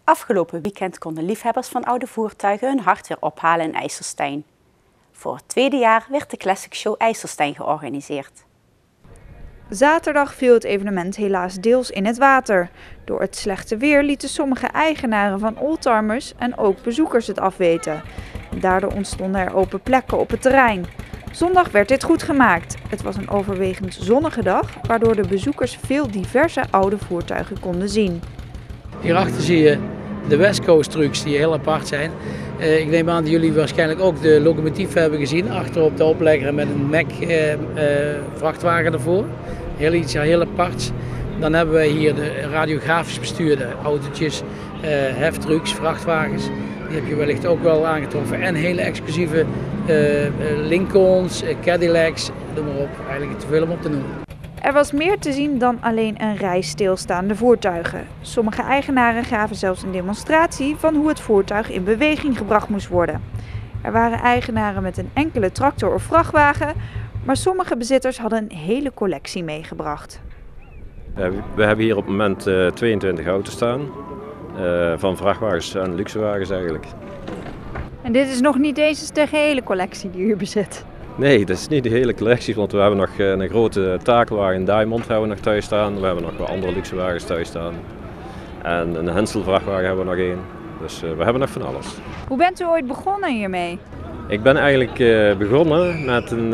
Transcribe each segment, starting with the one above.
Afgelopen weekend konden liefhebbers van oude voertuigen hun hart weer ophalen in IJsselstein. Voor het tweede jaar werd de Classic Show IJsselstein georganiseerd. Zaterdag viel het evenement helaas deels in het water. Door het slechte weer lieten sommige eigenaren van oldtimers en ook bezoekers het afweten. Daardoor ontstonden er open plekken op het terrein. Zondag werd dit goed gemaakt. Het was een overwegend zonnige dag, waardoor de bezoekers veel diverse oude voertuigen konden zien. Hierachter zie je de West Coast trucks die heel apart zijn. Ik neem aan dat jullie waarschijnlijk ook de locomotief hebben gezien. Achter op de oplegger met een Mack vrachtwagen ervoor. Iets heel aparts. Dan hebben we hier de radiografisch bestuurde autootjes, heftrucks, vrachtwagens. Die heb je wellicht ook wel aangetroffen. En hele exclusieve Lincolns, Cadillacs, noem maar op. Eigenlijk te veel om op te noemen. Er was meer te zien dan alleen een rij stilstaande voertuigen. Sommige eigenaren gaven zelfs een demonstratie van hoe het voertuig in beweging gebracht moest worden. Er waren eigenaren met een enkele tractor of vrachtwagen, maar sommige bezitters hadden een hele collectie meegebracht. We hebben hier op het moment 22 auto's staan, van vrachtwagens en luxewagens eigenlijk. En dit is nog niet eens de gehele collectie die u bezit? Nee, dat is niet de hele collectie, want we hebben nog een grote takelwagen Diamond hebben we nog thuis staan. We hebben nog wel andere luxewagens thuis staan. En een Hensel vrachtwagen hebben we nog één. Dus we hebben nog van alles. Hoe bent u ooit begonnen hiermee? Ik ben eigenlijk begonnen met een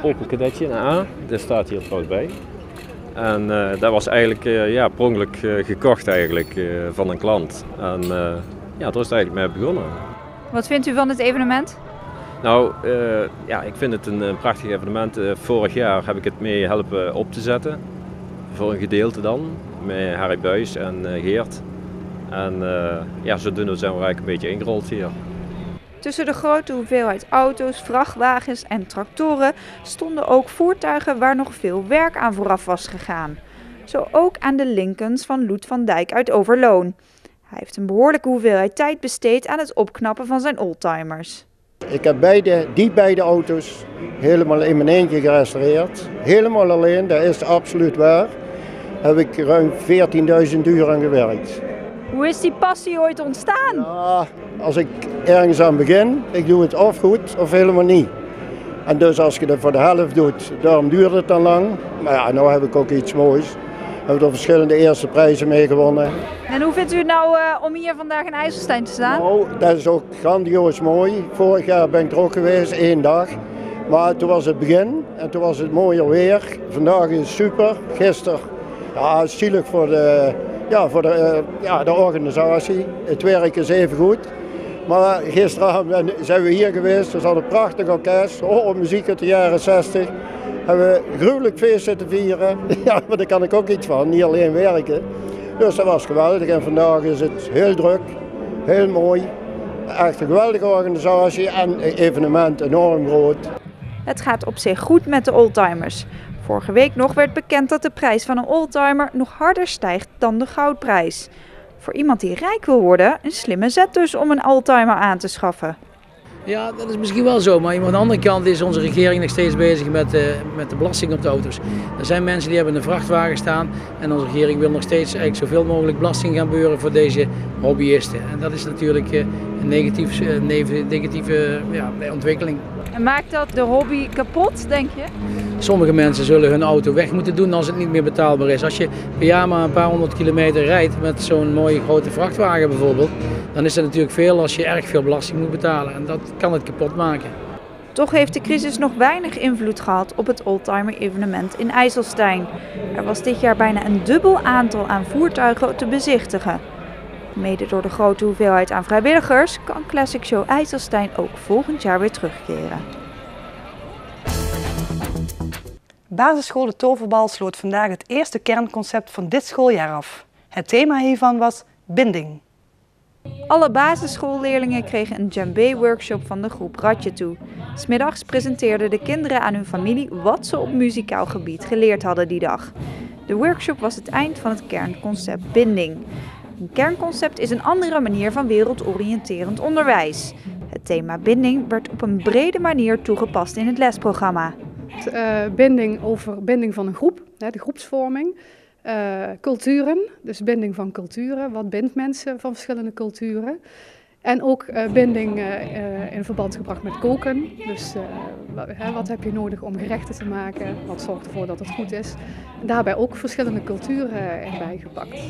Opel Kadetje, een A. Dat staat hier trouwens bij. En dat was eigenlijk per ongeluk gekocht eigenlijk, van een klant. En daar is het eigenlijk mee begonnen. Wat vindt u van het evenement? Nou, ik vind het een prachtig evenement. Vorig jaar heb ik het mee helpen op te zetten. Voor een gedeelte dan, met Harry Buijs en Geert. En zodoende zijn we eigenlijk een beetje ingerold hier. Tussen de grote hoeveelheid auto's, vrachtwagens en tractoren stonden ook voertuigen waar nog veel werk aan vooraf was gegaan. Zo ook aan de Lincolns van Loet van Dijk uit Overloon. Hij heeft een behoorlijke hoeveelheid tijd besteed aan het opknappen van zijn oldtimers. Ik heb die beide auto's helemaal in mijn eentje gerestaureerd. Helemaal alleen, dat is absoluut waar. Heb ik ruim 14.000 uur aan gewerkt. Hoe is die passie ooit ontstaan? Ja, als ik ergens aan begin, ik doe het of goed of helemaal niet. En dus als je het voor de helft doet, daarom duurt het dan lang. Maar ja, nu heb ik ook iets moois. We hebben er verschillende eerste prijzen mee gewonnen. En hoe vindt u het nou om hier vandaag in IJsselstein te staan? Nou, dat is ook grandioos mooi. Vorig jaar ben ik er ook geweest, 1 dag. Maar toen was het begin en toen was het mooier weer. Vandaag is het super. Gisteren, zielig voor de organisatie. Het werk is even goed. Maar gisteravond zijn we hier geweest. Er zat een prachtig orkest. Muziek uit de jaren 60. Hebben we gruwelijk feest zitten vieren. Ja, maar daar kan ik ook iets van, niet alleen werken. Dus dat was geweldig en vandaag is het heel druk, heel mooi. Echt een geweldige organisatie en evenement enorm groot. Het gaat op zich goed met de oldtimers. Vorige week nog werd bekend dat de prijs van een oldtimer nog harder stijgt dan de goudprijs. Voor iemand die rijk wil worden, een slimme zet dus om een oldtimer aan te schaffen. Ja, dat is misschien wel zo, maar aan de andere kant is onze regering nog steeds bezig met de belasting op de auto's. Er zijn mensen die hebben een vrachtwagen staan en onze regering wil nog steeds eigenlijk zoveel mogelijk belasting gaan beuren voor deze hobbyisten. En dat is natuurlijk een negatieve ontwikkeling. En maakt dat de hobby kapot, denk je? Sommige mensen zullen hun auto weg moeten doen als het niet meer betaalbaar is. Als je per jaar maar een paar 100 kilometer rijdt met zo'n mooie grote vrachtwagen bijvoorbeeld, dan is dat natuurlijk veel als je erg veel belasting moet betalen. En dat kan het kapot maken. Toch heeft de crisis nog weinig invloed gehad op het oldtimer-evenement in IJsselstein. Er was dit jaar bijna een dubbel aantal aan voertuigen te bezichtigen. Mede door de grote hoeveelheid aan vrijwilligers kan Classic Show IJsselstein ook volgend jaar weer terugkeren. Basisschool De Toverbal sloot vandaag het eerste kernconcept van dit schooljaar af. Het thema hiervan was binding. Alle basisschoolleerlingen kregen een djembe-workshop van de groep Ratje toe. 'S Middags presenteerden de kinderen aan hun familie wat ze op muzikaal gebied geleerd hadden die dag. De workshop was het eind van het kernconcept binding. Een kernconcept is een andere manier van wereldoriënterend onderwijs. Het thema binding werd op een brede manier toegepast in het lesprogramma. Binding van een groep, de groepsvorming. Culturen, dus binding van culturen. Wat bindt mensen van verschillende culturen? En ook binding in verband gebracht met koken. Dus wat heb je nodig om gerechten te maken? Wat zorgt ervoor dat het goed is? En daarbij ook verschillende culturen erbij gepakt.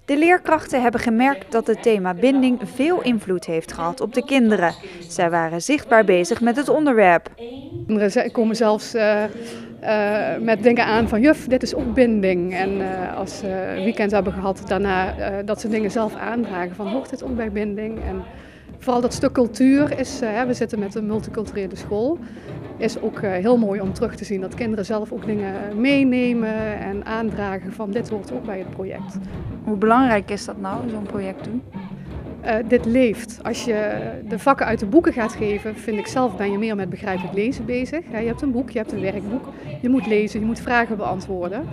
De leerkrachten hebben gemerkt dat het thema binding veel invloed heeft gehad op de kinderen. Zij waren zichtbaar bezig met het onderwerp. Kinderen komen zelfs met dingen aan van juf, dit is ook binding. En als ze een weekend hebben gehad daarna dat ze dingen zelf aandragen van hoort dit ook bij binding. En vooral dat stuk cultuur is, we zitten met een multiculturele school, is ook heel mooi om terug te zien dat kinderen zelf ook dingen meenemen en aandragen van dit hoort ook bij het project. Hoe belangrijk is dat nou, zo'n project doen? Dit leeft. Als je de vakken uit de boeken gaat geven, vind ik zelf, ben je meer met begrijpelijk lezen bezig. Je hebt een boek, je hebt een werkboek, je moet lezen, je moet vragen beantwoorden.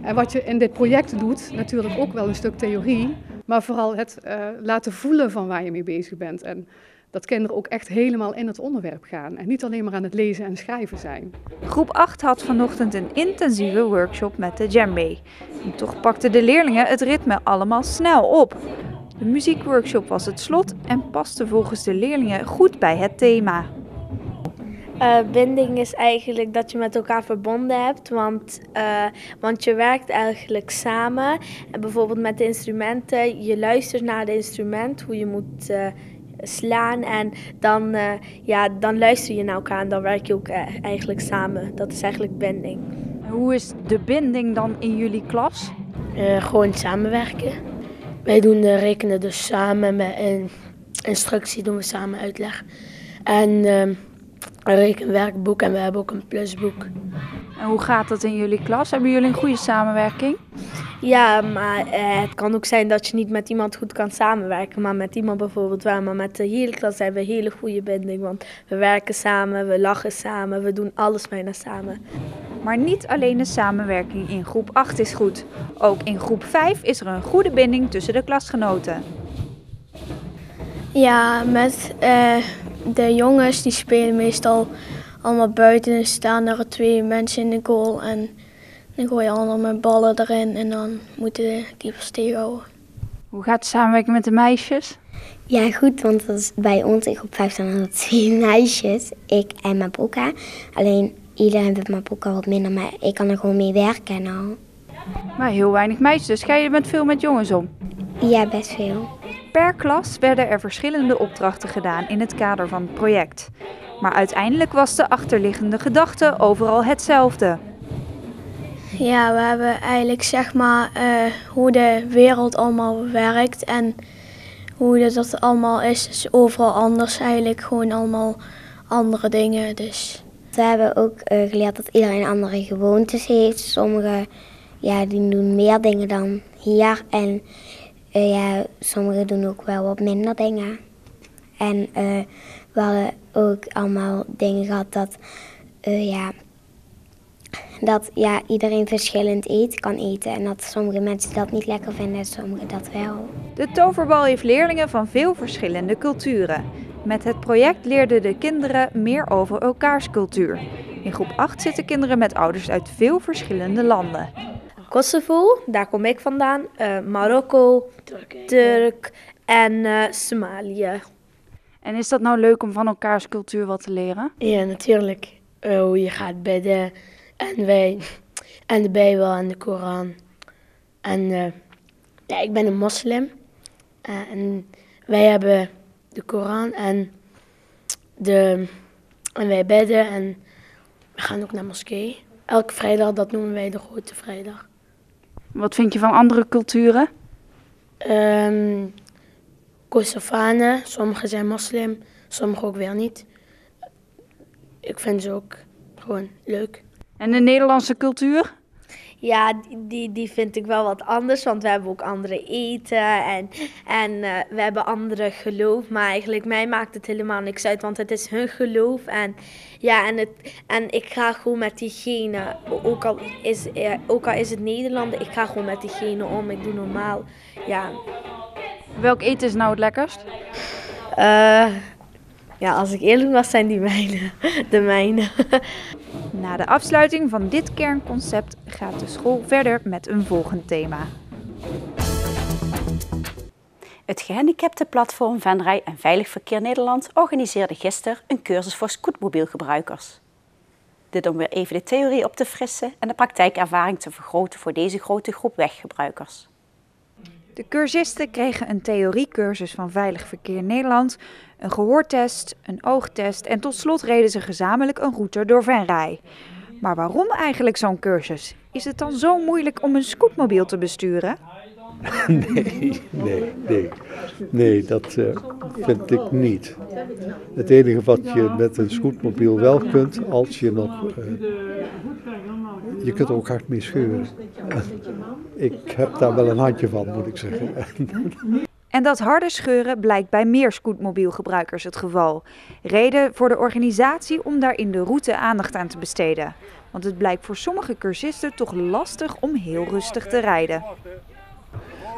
En wat je in dit project doet, natuurlijk ook wel een stuk theorie, maar vooral het laten voelen van waar je mee bezig bent. En dat kinderen ook echt helemaal in het onderwerp gaan en niet alleen maar aan het lezen en schrijven zijn. Groep 8 had vanochtend een intensieve workshop met de djembe. En toch pakten de leerlingen het ritme allemaal snel op. De muziekworkshop was het slot en paste volgens de leerlingen goed bij het thema. Binding is eigenlijk dat je met elkaar verbonden hebt, want je werkt eigenlijk samen. En bijvoorbeeld met de instrumenten, je luistert naar het instrument, hoe je moet slaan en dan luister je naar elkaar en dan werk je ook eigenlijk samen. Dat is eigenlijk binding. Hoe is de binding dan in jullie klas? Gewoon samenwerken. Wij doen de rekenen dus samen, met een instructie doen we samen uitleg. En een rekenwerkboek en we hebben ook een plusboek. En hoe gaat dat in jullie klas? Hebben jullie een goede samenwerking? Ja, maar het kan ook zijn dat je niet met iemand goed kan samenwerken, maar met iemand bijvoorbeeld wel. Maar met de hele klas hebben we een hele goede binding, want we werken samen, we lachen samen, we doen alles bijna samen. Maar niet alleen de samenwerking in groep 8 is goed. Ook in groep 5 is er een goede binding tussen de klasgenoten. Ja, met de jongens die spelen meestal allemaal buiten en staan er 2 mensen in de goal. En dan gooi je allemaal met ballen erin en dan moeten de keepers tegenhouden. Hoe gaat de samenwerking met de meisjes? Ja, goed, want dat is bij ons in groep 5 staan er 2 meisjes, ik en Maboka. Alleen iedereen heeft Maboka wat minder, maar ik kan er gewoon mee werken en al. Maar heel weinig meisjes, dus ga je met veel met jongens om? Ja, best veel. Per klas werden er verschillende opdrachten gedaan in het kader van het project. Maar uiteindelijk was de achterliggende gedachte overal hetzelfde. Ja, we hebben eigenlijk zeg maar hoe de wereld allemaal werkt en hoe dat allemaal is overal anders eigenlijk, gewoon allemaal andere dingen. Dus. We hebben ook geleerd dat iedereen andere gewoontes heeft. Sommigen die doen meer dingen dan hier en sommigen doen ook wel wat minder dingen. En we hadden ook allemaal dingen gehad dat iedereen verschillend kan eten. En dat sommige mensen dat niet lekker vinden en sommigen dat wel. De toverbal heeft leerlingen van veel verschillende culturen. Met het project leerden de kinderen meer over elkaars cultuur. In groep 8 zitten kinderen met ouders uit veel verschillende landen. Kosovo, daar kom ik vandaan, Marokko, Turk en Somalië. En is dat nou leuk om van elkaars cultuur wat te leren? Ja, natuurlijk. Hoe je gaat bidden en de Bijbel en de Koran. En ik ben een moslim en wij hebben de Koran en wij bidden en we gaan ook naar moskee. Elke vrijdag, dat noemen wij de Grote Vrijdag. Wat vind je van andere culturen? Kosovanen, sommigen zijn moslim, sommigen ook weer niet. Ik vind ze ook gewoon leuk. En de Nederlandse cultuur? Ja, die vind ik wel wat anders, want we hebben ook andere eten en we hebben andere geloof. Maar eigenlijk mij maakt het helemaal niks uit, want het is hun geloof. En ik ga gewoon met diegene, ook al is het Nederlander, ik ga gewoon met diegene om. Ik doe normaal, ja. Welk eten is nou het lekkerst? Als ik eerlijk was, zijn die mijne, de mijne. Na de afsluiting van dit kernconcept gaat de school verder met een volgend thema. Het gehandicaptenplatform Venray en Veilig Verkeer Nederland organiseerde gisteren een cursus voor scootmobielgebruikers. Dit om weer even de theorie op te frissen en de praktijkervaring te vergroten voor deze grote groep weggebruikers. De cursisten kregen een theoriecursus van Veilig Verkeer Nederland, een gehoortest, een oogtest en tot slot reden ze gezamenlijk een route door Venray. Maar waarom eigenlijk zo'n cursus? Is het dan zo moeilijk om een scootmobiel te besturen? Nee, dat vind ik niet. Het enige wat je met een scootmobiel wel kunt, als je nog... je kunt er ook hard mee scheuren. Ik heb daar wel een handje van, moet ik zeggen. En dat harde scheuren blijkt bij meer scootmobielgebruikers het geval. Reden voor de organisatie om daar in de route aandacht aan te besteden. Want het blijkt voor sommige cursisten toch lastig om heel rustig te rijden.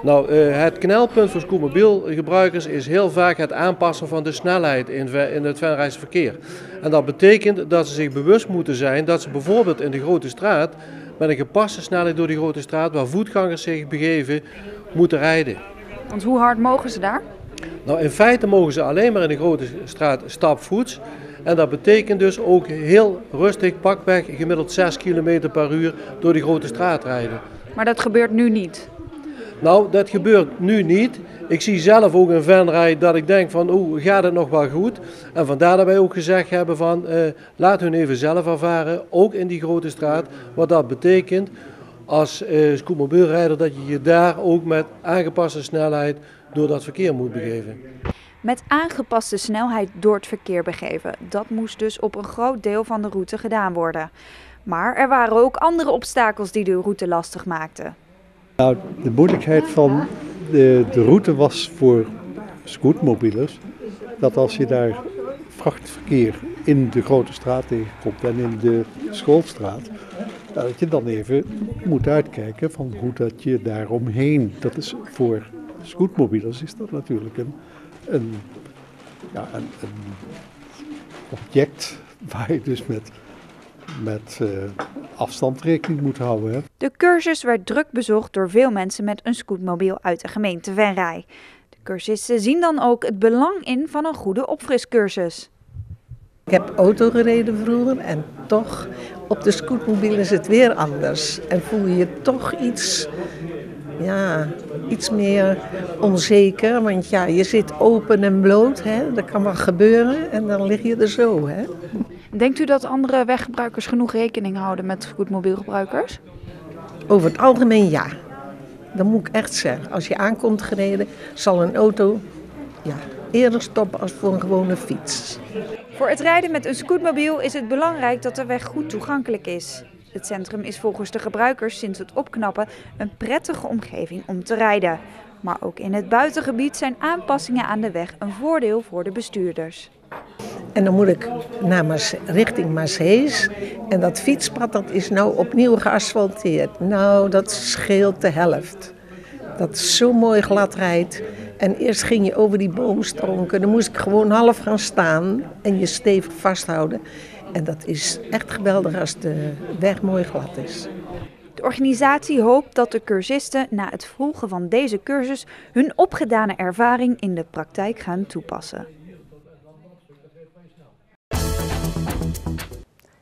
Nou, het knelpunt voor scootmobielgebruikers is heel vaak het aanpassen van de snelheid in het Venrayse verkeer. En dat betekent dat ze zich bewust moeten zijn dat ze bijvoorbeeld in de grote straat met een gepaste snelheid door die grote straat waar voetgangers zich begeven moeten rijden. Want hoe hard mogen ze daar? Nou, in feite mogen ze alleen maar in de grote straat stapvoets. En dat betekent dus ook heel rustig, pakweg gemiddeld 6 km per uur door die grote straat rijden. Maar dat gebeurt nu niet? Nou, dat gebeurt nu niet. Ik zie zelf ook in Venray dat ik denk van, gaat het nog wel goed? En vandaar dat wij ook gezegd hebben van, laat hun even zelf ervaren, ook in die grote straat. Wat dat betekent als scootmobielrijder, dat je je daar ook met aangepaste snelheid door dat verkeer moet begeven. Met aangepaste snelheid door het verkeer begeven. Dat moest dus op een groot deel van de route gedaan worden. Maar er waren ook andere obstakels die de route lastig maakten. Nou, de moeilijkheid van de route was voor scootmobielers dat als je daar vrachtverkeer in de grote straat tegenkomt en in de schoolstraat, dat je dan even moet uitkijken van hoe dat je daar omheen. Dat is voor scootmobielers is dat natuurlijk een object waar je dus met afstand rekening moet houden. Hè. De cursus werd druk bezocht door veel mensen met een scootmobiel uit de gemeente Venray. De cursisten zien dan ook het belang in van een goede opfriscursus. Ik heb auto gereden vroeger en toch op de scootmobiel is het weer anders. En voel je je toch iets meer onzeker. Want ja, je zit open en bloot, hè. Dat kan wel gebeuren en dan lig je er zo. Hè. Denkt u dat andere weggebruikers genoeg rekening houden met scootmobielgebruikers? Over het algemeen ja. Dat moet ik echt zeggen. Als je aankomt gereden, zal een auto eerder stoppen als voor een gewone fiets. Voor het rijden met een scootmobiel is het belangrijk dat de weg goed toegankelijk is. Het centrum is volgens de gebruikers sinds het opknappen een prettige omgeving om te rijden. Maar ook in het buitengebied zijn aanpassingen aan de weg een voordeel voor de bestuurders. En dan moet ik richting Maashees. En dat fietspad dat is nou opnieuw geasfalteerd. Nou, dat scheelt de helft. Dat is zo mooi glad rijdt. En eerst ging je over die boomstronken. Dan moest ik gewoon half gaan staan en je stevig vasthouden. En dat is echt geweldig als de weg mooi glad is. De organisatie hoopt dat de cursisten na het volgen van deze cursus hun opgedane ervaring in de praktijk gaan toepassen.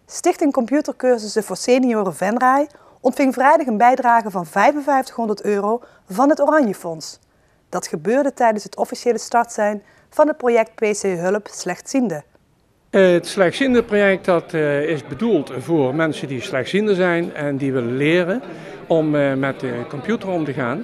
Stichting Computercursussen voor Senioren Venray ontving vrijdag een bijdrage van €5500 van het Oranje Fonds. Dat gebeurde tijdens het officiële startsein van het project PC Hulp Slechtzienden. Het slechtziendenproject dat is bedoeld voor mensen die slechtziende zijn en die willen leren om met de computer om te gaan.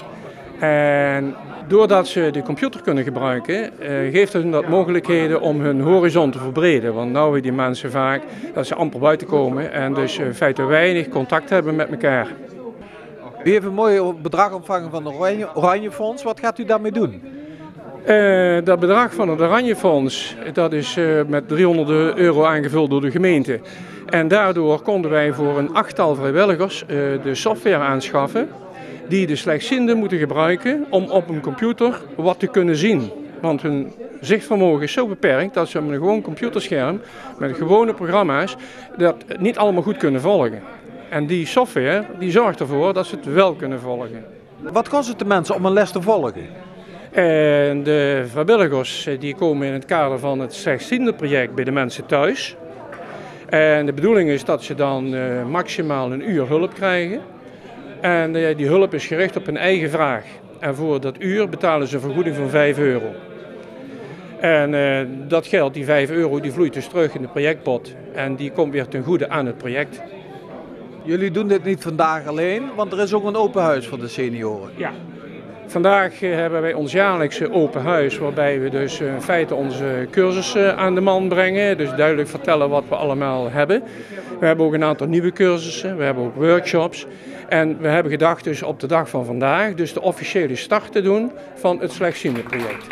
En doordat ze de computer kunnen gebruiken, geeft het hun dat mogelijkheden om hun horizon te verbreden. Want nu hebben die mensen vaak dat ze amper buiten komen en dus in feite weinig contact hebben met elkaar. U heeft een mooi bedrag ontvangen van het Oranje Fonds. Wat gaat u daarmee doen? Dat bedrag van het Oranje Fonds dat is met €300 aangevuld door de gemeente. En daardoor konden wij voor een 8-tal vrijwilligers de software aanschaffen die de slechtzienden moeten gebruiken om op een computer wat te kunnen zien. Want hun zichtvermogen is zo beperkt dat ze met een gewoon computerscherm, met gewone programma's, dat niet allemaal goed kunnen volgen. En die software die zorgt ervoor dat ze het wel kunnen volgen. Wat kost het de mensen om een les te volgen? En de vrijwilligers die komen in het kader van het slechtziende project bij de mensen thuis. En de bedoeling is dat ze dan maximaal 1 uur hulp krijgen. En die hulp is gericht op hun eigen vraag. En voor dat uur betalen ze een vergoeding van €5. En dat geld, die €5, die vloeit dus terug in de projectpot. En die komt weer ten goede aan het project. Jullie doen dit niet vandaag alleen, want er is ook een open huis voor de senioren. Ja. Vandaag hebben wij ons jaarlijkse open huis, waarbij we dus in feite onze cursussen aan de man brengen. Dus duidelijk vertellen wat we allemaal hebben. We hebben ook een aantal nieuwe cursussen, we hebben ook workshops. En we hebben gedacht dus op de dag van vandaag, dus de officiële start te doen van het slechtziende project.